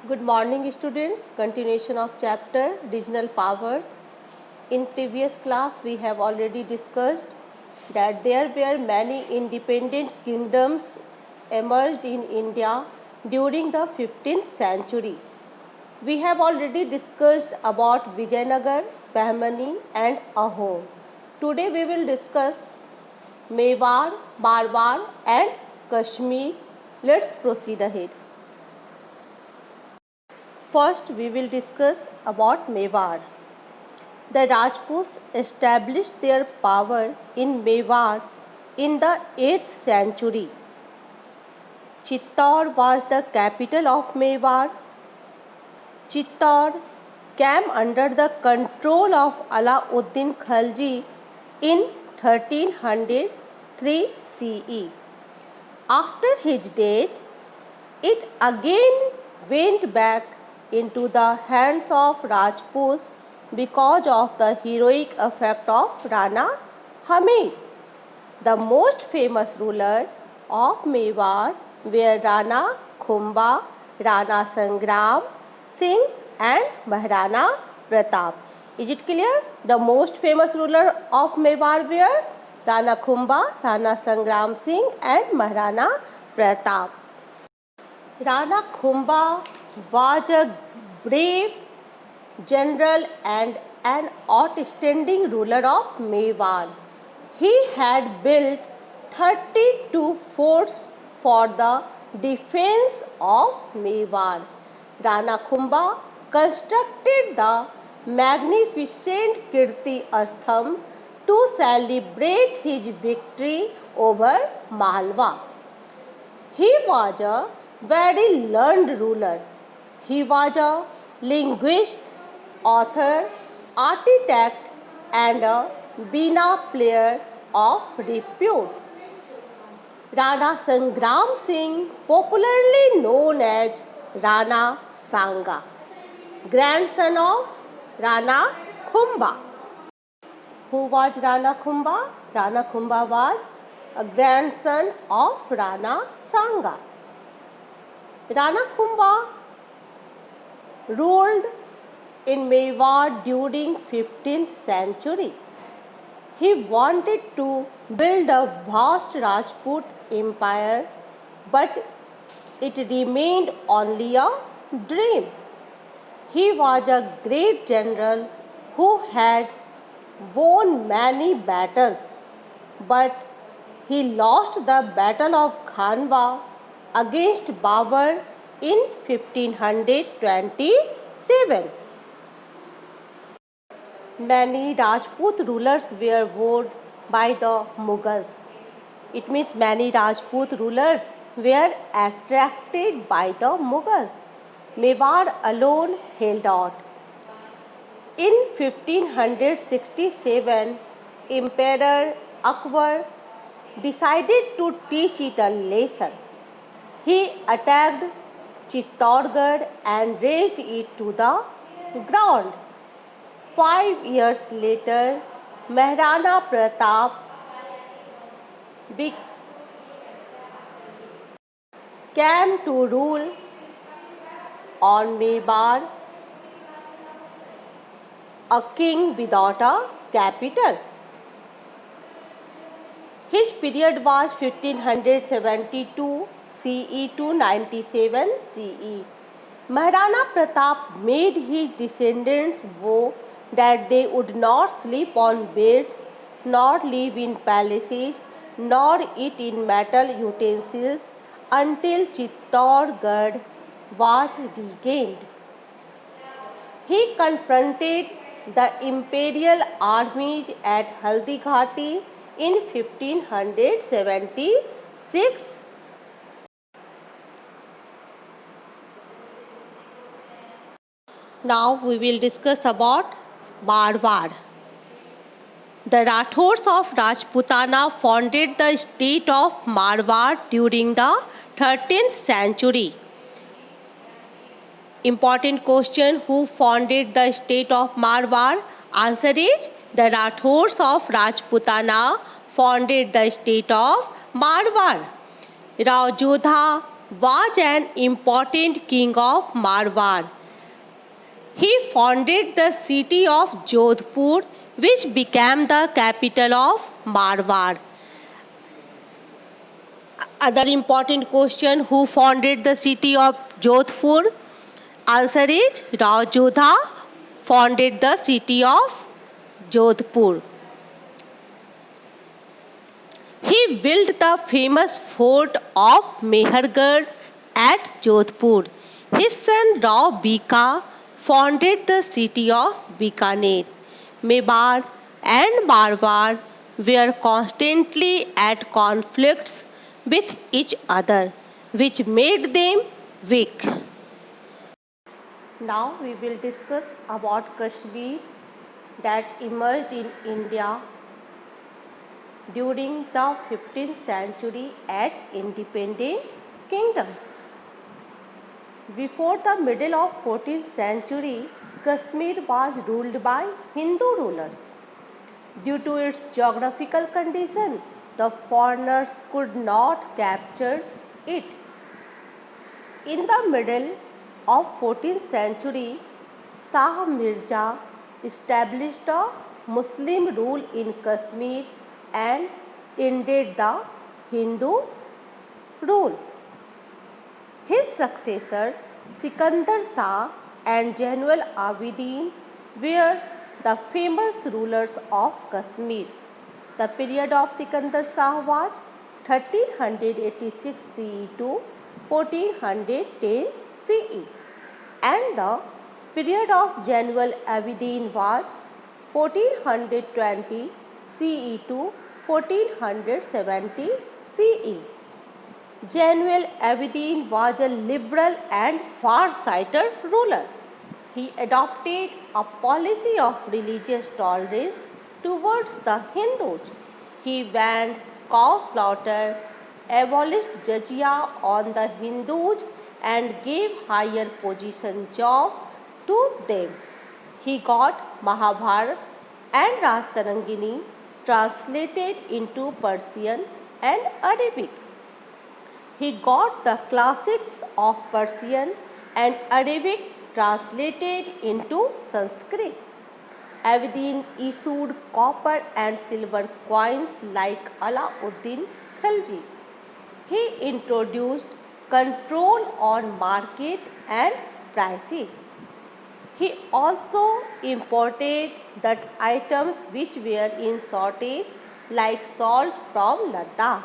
Good morning students, continuation of chapter Regional Powers. In previous class we have already discussed that there were many independent kingdoms emerged in India during the 15th century. We have already discussed about Vijayanagar, Bahmani and Ahom. Today we will discuss Mewar, Marwar and Kashmir. Let's proceed ahead. First, we will discuss about Mewar. The Rajputs established their power in Mewar in the 8th century. Chittor was the capital of Mewar. Chittor came under the control of Alauddin Khalji in 1303 CE. After his death, it again went back into the hands of Rajputs because of the heroic effect of Rana Hamid. The most famous ruler of Mewar were Rana Khumba, Rana Sangram Singh and Maharana Pratap. Is it clear? The most famous ruler of Mewar were Rana Khumba, Rana Sangram Singh and Maharana Pratap. Rana Khumba was a brave general and an outstanding ruler of Mewar. He had built 32 forts for the defense of Mewar. Rana Khumba constructed the magnificent Kirti Astham to celebrate his victory over Malwa. He was a very learned ruler. He was a linguist, author, architect and a Veena player of repute. Rana Sangram Singh, popularly known as Rana Sanga, grandson of Rana Khumba. Who was Rana Khumba? Rana Khumba was a grandson of Rana Sanga. Rana Khumba ruled in Mewar during 15th century. He wanted to build a vast Rajput empire, but it remained only a dream. He was a great general who had won many battles, but he lost the Battle of Khanwa against Babur in 1527. Many Rajput rulers were wooed by the Mughals. It means many Rajput rulers were attracted by the Mughals. Mewar alone held out. In 1567, Emperor Akbar decided to teach it a lesson. He attacked Chittorgarh and razed it to the ground. 5 years later, Maharana Pratap came to rule on Mewar, a king without a capital. His period was 1572 CE to 97 CE. Maharana Pratap made his descendants vow that they would not sleep on beds, nor live in palaces, nor eat in metal utensils until Chittorgarh was regained. He confronted the imperial armies at Haldighati in 1576. Now we will discuss about Marwar. The Rathors of Rajputana founded the state of Marwar during the 13th century. Important question: who founded the state of Marwar? Answer is the Rathors of Rajputana founded the state of Marwar. Rao Jodha, was an important king of Marwar. He founded the city of Jodhpur, which became the capital of Marwar. Other important question: who founded the city of Jodhpur? Answer is Rao Jodha founded the city of Jodhpur. He built the famous fort of Mehergarh at Jodhpur. His son Rao Bika founded the city of Bikaner. Mewar and Marwar were constantly at conflicts with each other, which made them weak. Now we will discuss about Kashmir that emerged in India during the 15th century as independent kingdoms. Before the middle of 14th century, Kashmir was ruled by Hindu rulers. Due to its geographical condition, the foreigners could not capture it. In the middle of 14th century, Shah Mirza established a Muslim rule in Kashmir and ended the Hindu rule. His successors, Sikandar Shah and Zainul Abidin, were the famous rulers of Kashmir. The period of Sikandar Shah was 1386 CE to 1410 CE, and the period of Zainul Abidin was 1420 CE to 1470 CE. Zainul Abidin was a liberal and far-sighted ruler. He adopted a policy of religious tolerance towards the Hindus. He banned cow slaughter, abolished jizya on the Hindus, and gave higher position job to them. He got Mahabharata and Rajtarangini translated into Persian and Arabic. He got the classics of Persian and Arabic translated into Sanskrit. Abidin issued copper and silver coins like Alauddin Khilji. He introduced control on market and prices. He also imported the items which were in shortage like salt from Ladakh.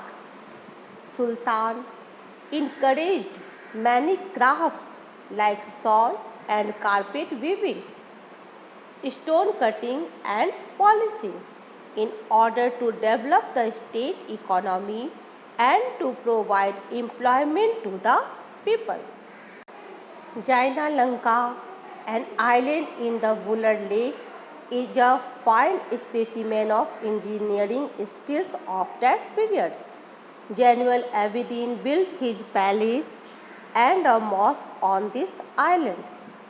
Sultan encouraged many crafts like shawl and carpet weaving, stone cutting and polishing in order to develop the state economy and to provide employment to the people. Jaina Lanka, an island in the Buller Lake, is a fine specimen of engineering skills of that period. Zainul Abidin built his palace and a mosque on this island.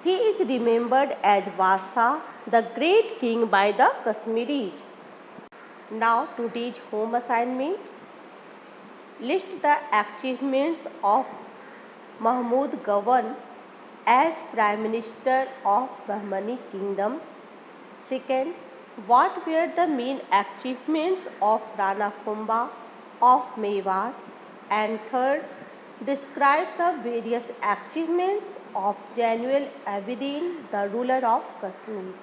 He is remembered as Basa, the great king by the Kashmiris. Now today's home assignment. List the achievements of Mahmud Gawan as Prime Minister of Bahmani Kingdom. Second, what were the main achievements of Rana Kumbha of Mewar? And third, describe the various achievements of Zainul Abidin, the ruler of Kashmir.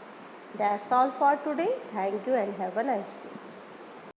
That's all for today. Thank you and have a nice day.